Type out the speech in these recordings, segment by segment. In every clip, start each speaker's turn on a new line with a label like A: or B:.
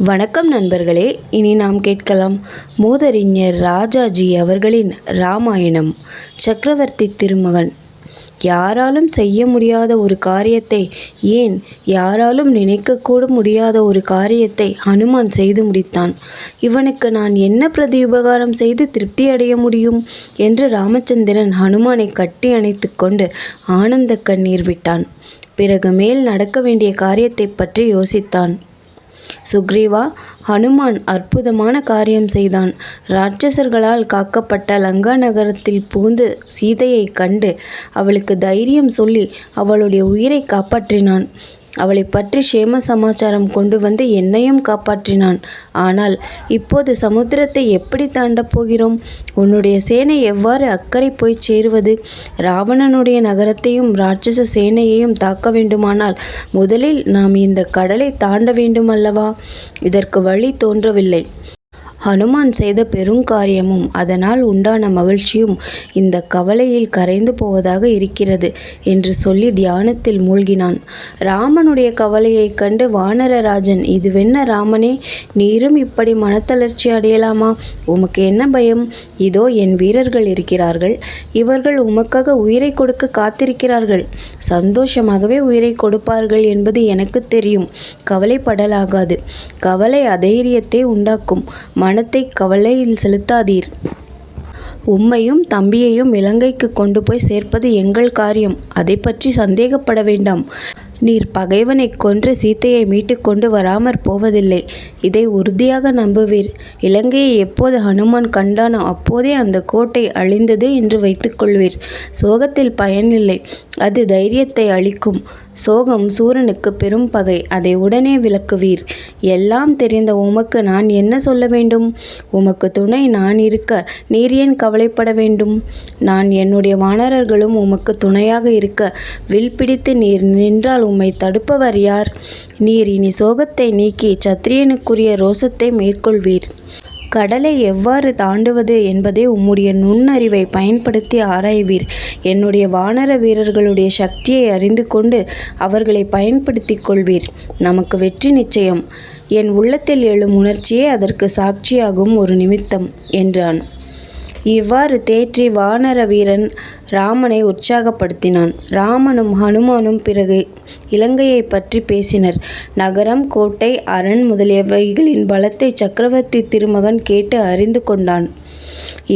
A: வணக்கம் நண்பர்களே. இனி நாம் கேட்கலாம் மூதறிஞர் ராஜாஜி அவர்களின் ராமாயணம். சக்கரவர்த்தி திருமகன். யாராலும் செய்ய முடியாத ஒரு காரியத்தை, ஏன் யாராலும் நினைக்கக்கூட முடியாத ஒரு காரியத்தை ஹனுமான் செய்து முடித்தான். இவனுக்கு நான் என்ன பிரதியுபகாரம் செய்து திருப்தி அடைய முடியும் என்று ராமச்சந்திரன் ஹனுமானை கட்டி அணைத்து கொண்டு ஆனந்த கண்ணீர் விட்டான். பிறகு மேல் நடக்க வேண்டிய காரியத்தை பற்றி யோசித்தான். சுக்ரீவா, ஹனுமான் அற்புதமான காரியம் செய்தான். ராட்சசர்களால் காக்கப்பட்ட லங்கா நகரத்தில் புகுந்து சீதையை கண்டு அவளுக்கு தைரியம் சொல்லி அவளுடைய உயிரை காப்பாற்றினான். அவளை பற்றி சேம சமாச்சாரம் கொண்டு வந்து என்னையும் காப்பாற்றினான். ஆனால் இப்போது சமுத்திரத்தை எப்படி தாண்டப் போகிறோம்? உன்னுடைய சேனை எவ்வாறு அக்கறை போய் சேருவது? ராவணனுடைய நகரத்தையும் ராட்சச சேனையையும் தாக்க வேண்டுமானால் முதலில் நாம் இந்த கடலை தாண்ட வேண்டும் அல்லவா? இதற்கு வழி தோன்றவில்லை. ஹனுமான் செய்த பெருங்காரியமும் அதனால் உண்டான மகிழ்ச்சியும் இந்த கவலையில் கரைந்து போவதாக இருக்கிறது என்று சொல்லி தியானத்தில் மூழ்கினான். ராமனுடைய கவலையைக் கண்டு வானரராஜன், இதுவென்ன ராமனே, நீரும் இப்படி மனத்தளர்ச்சி அடையலாமா? உமக்கு என்ன பயம்? இதோ என் வீரர்கள் இருக்கிறார்கள். இவர்கள் உமக்காக உயிரை கொடுக்க காத்திருக்கிறார்கள். சந்தோஷமாகவே உயிரை கொடுப்பார்கள் என்பது எனக்கு தெரியும். கவலைப்படலாகாது. கவலை அதைரியத்தை உண்டாக்கும். மனத்தை கவலையில் செலுத்தாதீர். உம்மையும் தம்பியையும் இலங்கைக்கு கொண்டு போய் சேர்ப்பது எங்கள் காரியம். அதை பற்றி சந்தேகப்பட வேண்டாம். நீர் பகைவனை கொன்று சீத்தையை மீட்டு கொண்டு வராமற் போவதில்லை. இதை உறுதியாக நம்புவீர். இலங்கையை எப்போது ஹனுமான் கண்டானோ அப்போதே அந்த கோட்டை அழிந்தது என்று வைத்துக்கொள்வீர். சோகத்தில் பயனில்லை. அது தைரியத்தை அளிக்கும். சோகம் சூரனுக்கு பெரும் பகை. அதை உடனே விலக்குவீர். எல்லாம் தெரிந்த உமக்கு நான் என்ன சொல்ல வேண்டும்? உமக்கு துணை நான் இருக்க நீர் ஏன் கவலைப்பட வேண்டும்? நான் என்னுடைய வானரர்களும் உமக்கு துணையாக இருக்க வில் பிடித்து நீர் நின்றால் உம்மை தடுப்பவர் யார்? நீர் இனி சோகத்தை நீக்கி சத்திரியனுக்குரிய ரோசத்தை மேற்கொள்வீர். கடலை எவ்வாறு தாண்டுவது என்பதை உம்முடைய நுண்ணறிவை பயன்படுத்தி ஆராய்வீர். என்னுடைய வானர வீரர்களுடைய சக்தியை அறிந்து கொண்டு அவர்களை பயன்படுத்தி கொள்வீர். நமக்கு வெற்றி நிச்சயம். என் உள்ளத்தில் எழும் உணர்ச்சியே அதற்கு சாட்சியாகும் ஒரு நிமித்தம் என்றான். இவ்வாறு தேற்றி வானர வீரன் ராமனை உற்சாகப்படுத்தினான். ராமனும் ஹனுமானும் பிறகு இலங்கையை பற்றி பேசினர். நகரம், கோட்டை, அரண் முதலியவைகளின் பலத்தை சக்கரவர்த்தி திருமகன் கேட்டு அறிந்து கொண்டான்.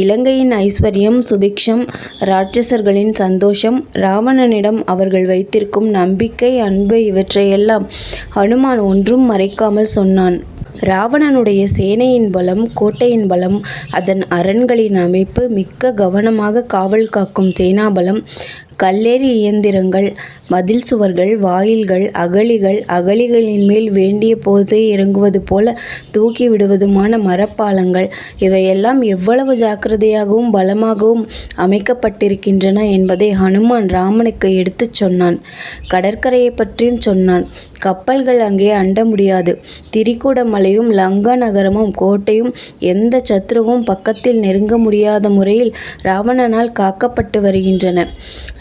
A: இலங்கையின் ஐஸ்வர்யம், சுபிக்ஷம், ராட்சசர்களின் சந்தோஷம், ராவணனிடம் அவர்கள் வைத்திருக்கும் நம்பிக்கை, அன்பு இவற்றையெல்லாம் ஹனுமான் ஒன்றும் மறைக்காமல் சொன்னான். ராவணனுடைய சேனையின் பலம், கோட்டையின் பலம், அதன் அரண்களின் அமைப்பு, மிக்க கவனமாக காவல் காக்கும் சேனாபலம், கல்லேறி இயந்திரங்கள், மதில் சுவர்கள், வாயில்கள், அகழிகளின் மேல் வேண்டிய போதே இறங்குவது போல தூக்கி விடுவதுமான மரப்பாலங்கள், இவையெல்லாம் எவ்வளவு ஜாக்கிரதையாகவும் பலமாகவும் அமைக்கப்பட்டிருக்கின்றன என்பதை ஹனுமான் ராமனுக்கு எடுத்துச் சொன்னான். கடற்கரையை பற்றியும் சொன்னான். கப்பல்கள் அங்கே அண்ட முடியாது. திரிகூட மலையும் லங்கா நகரமும் கோட்டையும் எந்த சத்ருவும் பக்கத்தில் நெருங்க முடியாத முறையில் ராவணனால் காக்கப்பட்டு வருகின்றன.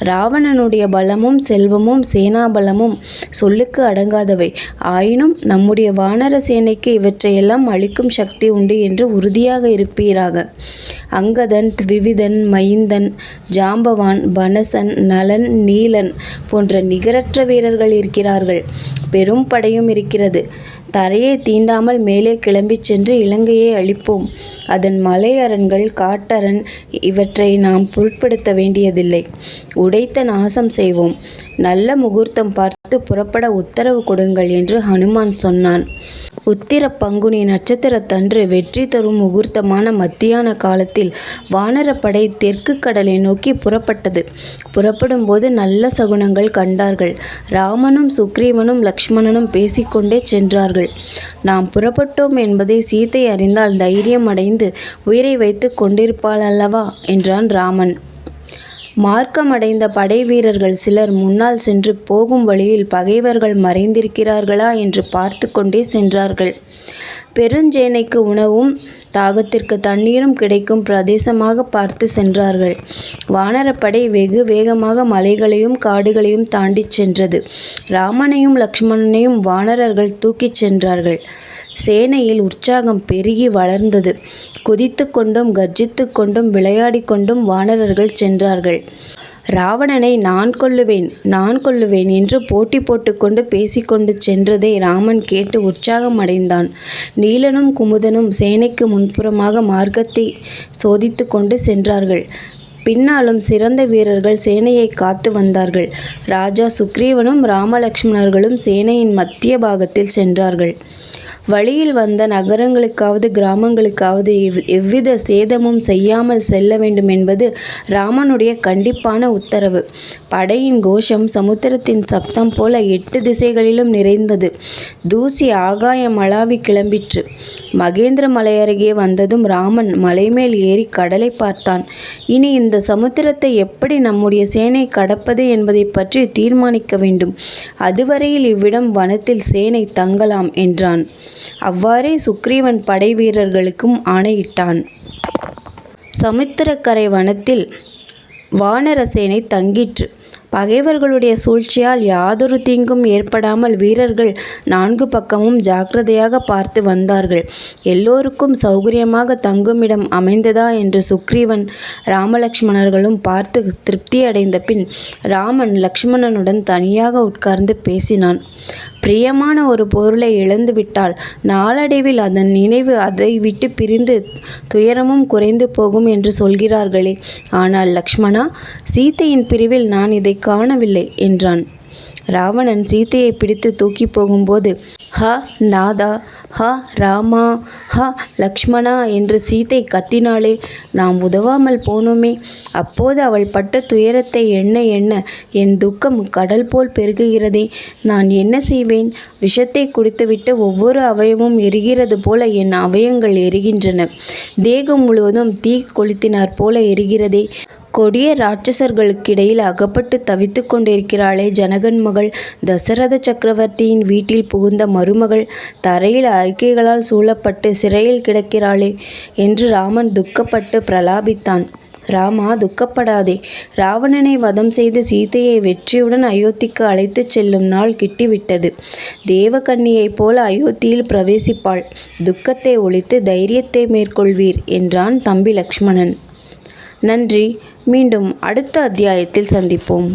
A: ராவணனுடைய பலமும் செல்வமும் சேனாபலமும் சொல்லுக்கு அடங்காதவை. ஆயினும் நம்முடைய வானர சேனைக்கு இவற்றையெல்லாம் அளிக்கும் சக்தி உண்டு என்று உறுதியாக இருப்பீராக. அங்கதன், த்விவிதன், மைந்தன், ஜாம்பவான், பனசன், நலன், நீலன் போன்ற நிகரற்ற வீரர்கள் இருக்கிறார்கள். பெரும் படையும் இருக்கிறது. தரையை தீண்டாமல் மேலே கிளம்பிச் சென்று இலங்கையை அழிப்போம். அதன் மலை அரண்கள், காட்டரண் இவற்றை நாம் பொருட்படுத்த வேண்டியதில்லை. உடைத்த நாசம் செய்வோம். நல்ல முகூர்த்தம் பார்த்து புறப்பட உத்தரவு கொடுங்கள் என்று ஹனுமான் சொன்னான். உத்திர பங்குனி நட்சத்திரத்தன்று வெற்றி தரும் முகூர்த்தமான மத்தியான காலத்தில் வானரப்படை தெற்கு கடலை நோக்கி புறப்பட்டது. புறப்படும் போது நல்ல சகுனங்கள் கண்டார்கள். ராமனும் சுக்ரீவனும் லக்ஷ்மணனும் பேசிக்கொண்டே சென்றார்கள். நாம் புறப்பட்டோம் என்பதை சீதை அறிந்தால் தைரியம் அடைந்து உயிரை வைத்து கொண்டிருப்பாள் அல்லவா என்றான் ராமன். மார்க்கமடைந்த படை வீரர்கள் சிலர் முன்னால் சென்று போகும் வழியில் பகைவர்கள் மறைந்திருக்கிறார்களா என்று பார்த்து கொண்டே சென்றார்கள். பெருஞ்சேனைக்கு உணவும் தாகத்திற்கு தண்ணீரும் கிடைக்கும் பிரதேசமாக பார்த்து சென்றார்கள். வானரப்படை வெகு வேகமாக மலைகளையும் காடுகளையும் தாண்டிச் சென்றது. ராமனையும் லக்ஷ்மணனையும் வானரர்கள் தூக்கிச் சென்றார்கள். சேனையில் உற்சாகம் பெருகி வளர்ந்தது. குதித்து கொண்டும் கர்ஜித்து கொண்டும் விளையாடி கொண்டும் வானரர்கள் சென்றார்கள். ராவணனை நான் கொல்லுவேன் என்று போட்டி போட்டுக்கொண்டு பேசிக்கொண்டு சென்றதை ராமன் கேட்டு உற்சாகம் அடைந்தான். நீலனும் குமுதனும் சேனைக்கு முன்புறமாக மார்க்கத்தை சோதித்து கொண்டு சென்றார்கள். பின்னாலும் சிறந்த வீரர்கள் சேனையை காத்து வந்தார்கள். ராஜா சுக்ரீவனும் ராமலக்ஷ்மணர்களும் சேனையின் மத்திய பாகத்தில் சென்றார்கள். வழியில் வந்த நகரங்களுக்காவது கிராமங்களுக்காவது எவ்வித சேதமும் செய்யாமல் செல்ல வேண்டும் என்பது ராமனுடைய கண்டிப்பான உத்தரவு. படையின் கோஷம் சமுத்திரத்தின் சப்தம் போல 8 திசைகளிலும் நிறைந்தது. தூசி ஆகாயம் அளாவி கிளம்பிற்று. மகேந்திர மலை அருகே வந்ததும் ராமன் மலைமேல் ஏறி கடலை பார்த்தான். இனி இந்த சமுத்திரத்தை எப்படி நம்முடைய சேனை கடப்பது என்பதை பற்றி தீர்மானிக்க வேண்டும். அதுவரையில் இவ்விடம் வனத்தில் சேனை தங்கலாம் என்றான். அவ்வாறே சுக்ரீவன் படை வீரர்களுக்கும் ஆணையிட்டான். சமுத்திரக்கரை வனத்தில் வானர சேனை தங்கிற்று. பகைவர்களுடைய சூழ்ச்சியால் யாதொரு தீங்கும் ஏற்படாமல் வீரர்கள் 4 பக்கமும் ஜாக்கிரதையாக பார்த்து வந்தார்கள். எல்லோருக்கும் சௌகரியமாக தங்குமிடம் அமைந்ததா என்று சுக்ரீவன் ராமலக்ஷ்மணர்களும் பார்த்து திருப்தியடைந்த பின் ராமன் லக்ஷ்மணனுடன் தனியாக உட்கார்ந்து பேசினான். பிரியமான ஒரு பொருளை இழந்துவிட்டால் நாளடைவில் அதன் நினைவு அதை விட்டு பிரிந்து துயரமும் குறைந்து போகும் என்று சொல்கிறார்களே. ஆனால் லக்ஷ்மணா, சீதையின் பிரிவில் நான் இதை காணவில்லை என்றான். ராவணன் சீதையை பிடித்து தூக்கி போகும்போது ஹ நாதா, ஹ ராமா, ஹ லக்ஷ்மணா என்று சீதை கத்தினாளே, நாம் உதவாமல் போனோமே. அப்போது அவள் பட்ட துயரத்தை எண்ண எண்ண என் துக்கம் கடல் போல் பெருகுகிறதே. நான் என்ன செய்வேன்? விஷத்தை குடித்துவிட்டு ஒவ்வொரு அவயமும் எரிகிறது போல என் அவயங்கள் எரிகின்றன. தேகம் முழுவதும் தீ கொளுத்தினார் போல எரிகிறதே. கொடிய ராட்சசர்களுக்கிடையில் அகப்பட்டு தவித்து கொண்டிருக்கிறாளே ஜனகன் மகள், தசரத சக்கரவர்த்தியின் வீட்டில் புகுந்த மருமகள், தரையில் அறிக்கைகளால் சூழப்பட்டு சிறையில் கிடக்கிறாளே என்று ராமன் துக்கப்பட்டு பிரலாபித்தான். ராமா, துக்கப்படாதே. ராவணனை வதம் செய்து சீதையை வெற்றியுடன் அயோத்திக்கு அழைத்துச் செல்லும் நாள் கிட்டிவிட்டது. தேவகன்னியைப் போல அயோத்தியில் பிரவேசிப்பாள். துக்கத்தை ஒழித்து தைரியத்தை மேற்கொள்வீர் என்றான் தம்பி லக்ஷ்மணன். நன்றி. மீண்டும் அடுத்த அத்தியாயத்தில் சந்திப்போம்.